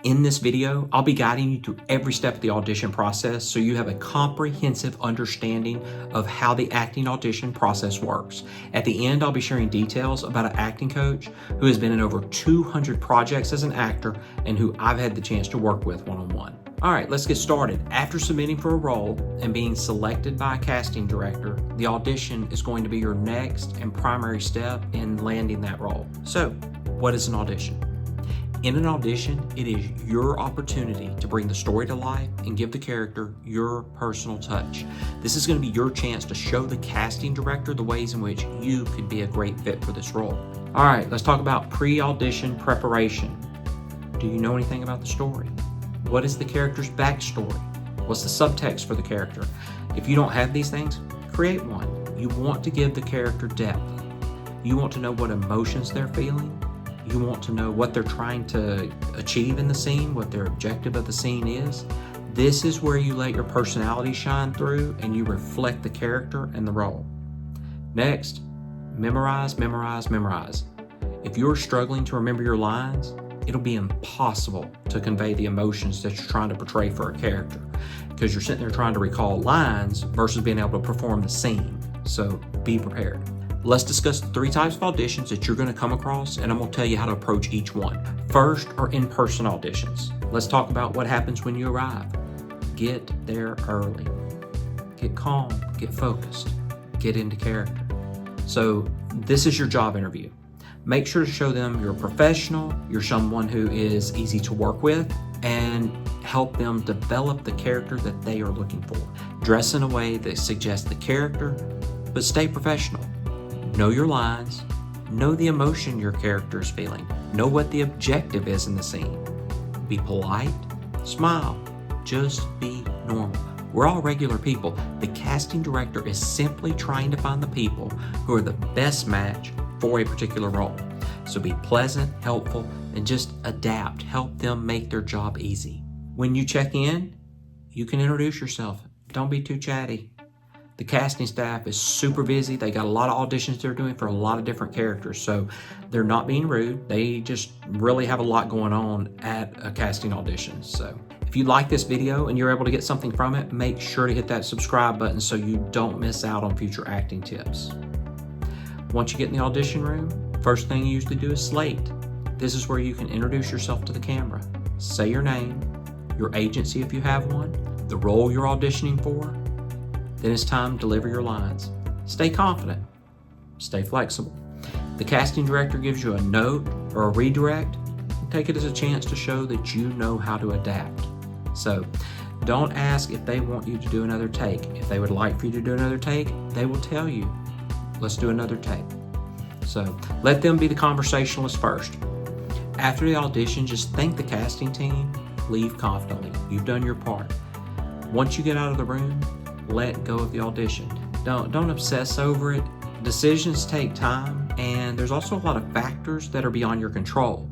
In this video, I'll be guiding you through every step of the audition process so you have a comprehensive understanding of how the acting audition process works. At the end, I'll be sharing details about an acting coach who has been in over 200 projects as an actor and who I've had the chance to work with one-on-one. All right, let's get started. After submitting for a role and being selected by a casting director, the audition is going to be your next and primary step in landing that role. So, what is an audition? In an audition, it is your opportunity to bring the story to life and give the character your personal touch. This is going to be your chance to show the casting director the ways in which you could be a great fit for this role. All right, let's talk about pre-audition preparation. Do you know anything about the story? What is the character's backstory? What's the subtext for the character? If you don't have these things, create one. You want to give the character depth. You want to know what emotions they're feeling. You want to know what they're trying to achieve in the scene, what their objective of the scene is. This is where you let your personality shine through and you reflect the character and the role. Next, memorize, memorize, memorize. If you're struggling to remember your lines, it'll be impossible to convey the emotions that you're trying to portray for a character because you're sitting there trying to recall lines versus being able to perform the scene. So be prepared. Let's discuss the 3 types of auditions that you're going to come across, and I'm going to tell you how to approach each one. First are in-person auditions. Let's talk about what happens when you arrive. Get there early. Get calm, get focused, get into character. So this is your job interview. Make sure to show them you're a professional, you're someone who is easy to work with, and help them develop the character that they are looking for. Dress in a way that suggests the character, but stay professional. Know your lines, know the emotion your character is feeling, know what the objective is in the scene. Be polite, smile, just be normal. We're all regular people. The casting director is simply trying to find the people who are the best match for a particular role. So be pleasant, helpful, and just adapt. Help them make their job easy. When you check in, you can introduce yourself. Don't be too chatty. The casting staff is super busy. They got a lot of auditions they're doing for a lot of different characters. So they're not being rude. They just really have a lot going on at a casting audition. So if you like this video and you're able to get something from it, make sure to hit that subscribe button so you don't miss out on future acting tips. Once you get in the audition room, first thing you usually do is slate. This is where you can introduce yourself to the camera. Say your name, your agency if you have one, the role you're auditioning for. Then it's time to deliver your lines. Stay confident, stay flexible. The casting director gives you a note or a redirect. Take it as a chance to show that you know how to adapt. So don't ask if they want you to do another take. If they would like for you to do another take, they will tell you, let's do another take. So let them be the conversationalist first. After the audition, just thank the casting team, leave confidently. You've done your part. Once you get out of the room, let go of the audition. Don't obsess over it. Decisions take time, and there's also a lot of factors that are beyond your control.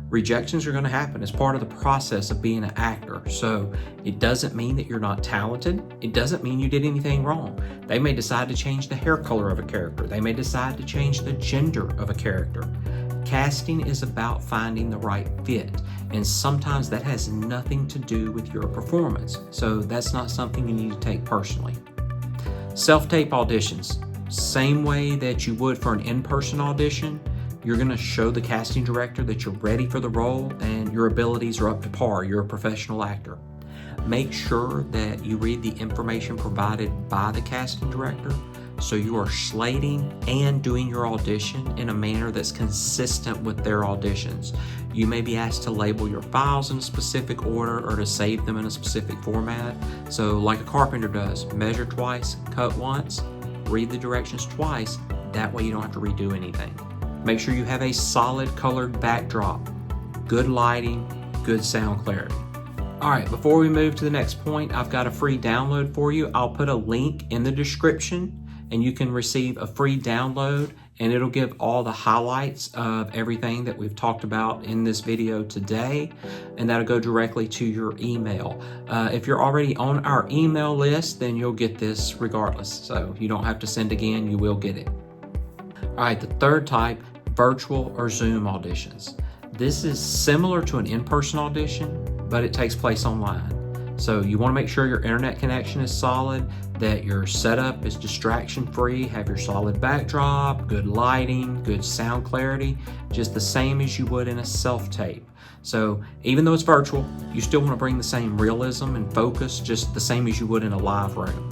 Rejections are going to happen as part of the process of being an actor. So it doesn't mean that you're not talented. It doesn't mean you did anything wrong. They may decide to change the hair color of a character. They may decide to change the gender of a character. Casting is about finding the right fit, and sometimes that has nothing to do with your performance. So that's not something you need to take personally. Self-tape auditions. Same way that you would for an in-person audition, you're going to show the casting director that you're ready for the role and your abilities are up to par. You're a professional actor. Make sure that you read the information provided by the casting director so you are slating and doing your audition in a manner that's consistent with their auditions. You may be asked to label your files in a specific order or to save them in a specific format. So like a carpenter does, measure twice, cut once, read the directions twice. That way you don't have to redo anything. Make sure you have a solid colored backdrop, good lighting, good sound clarity. All right, before we move to the next point, I've got a free download for you. I'll put a link in the description and you can receive a free download and it'll give all the highlights of everything that we've talked about in this video today, and that'll go directly to your email. If you're already on our email list, then you'll get this regardless. So you don't have to send again, you will get it. All right, the third type, virtual or Zoom auditions. This is similar to an in-person audition, but it takes place online. So you want to make sure your internet connection is solid, that your setup is distraction-free, have your solid backdrop, good lighting, good sound clarity, just the same as you would in a self-tape. So even though it's virtual, you still want to bring the same realism and focus, just the same as you would in a live room.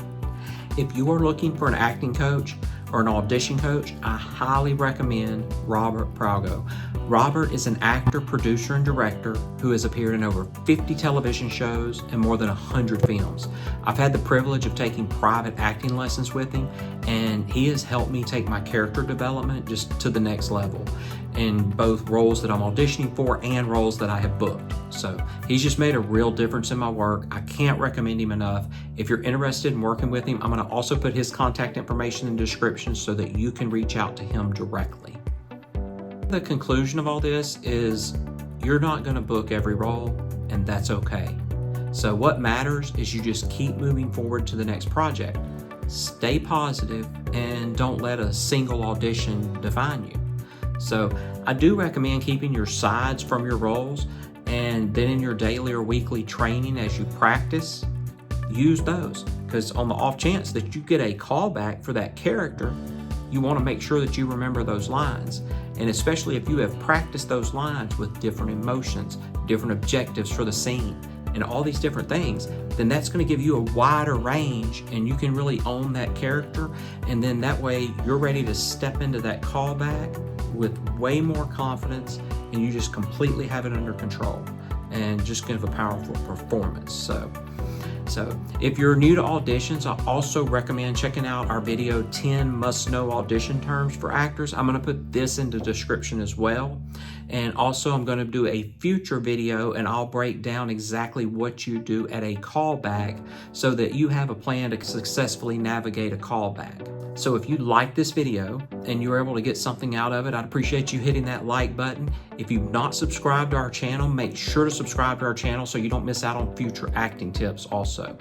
If you are looking for an acting coach or an audition coach, I highly recommend Robert Pralgo. Robert is an actor, producer, and director who has appeared in over 50 television shows and more than 100 films. I've had the privilege of taking private acting lessons with him, and he has helped me take my character development just to the next level in both roles that I'm auditioning for and roles that I have booked. So he's just made a real difference in my work. I can't recommend him enough. If you're interested in working with him, I'm going to also put his contact information in the description so that you can reach out to him directly. The conclusion of all this is you're not going to book every role, and that's okay. So what matters is you just keep moving forward to the next project. Stay positive and don't let a single audition define you. So I do recommend keeping your sides from your roles, and then in your daily or weekly training as you practice, use those, because on the off chance that you get a callback for that character, you want to make sure that you remember those lines. And especially if you have practiced those lines with different emotions, different objectives for the scene, and all these different things, then that's going to give you a wider range and you can really own that character. And then that way you're ready to step into that callback with way more confidence, and you just completely have it under control and just give a powerful performance. So if you're new to auditions, I also recommend checking out our video 10 must-know audition terms for actors. I'm going to put this in the description as well. And also I'm going to do a future video and I'll break down exactly what you do at a callback so that you have a plan to successfully navigate a callback. So if you like this video and you're able to get something out of it, I'd appreciate you hitting that like button. If you've not subscribed to our channel, make sure to subscribe to our channel so you don't miss out on future acting tips also.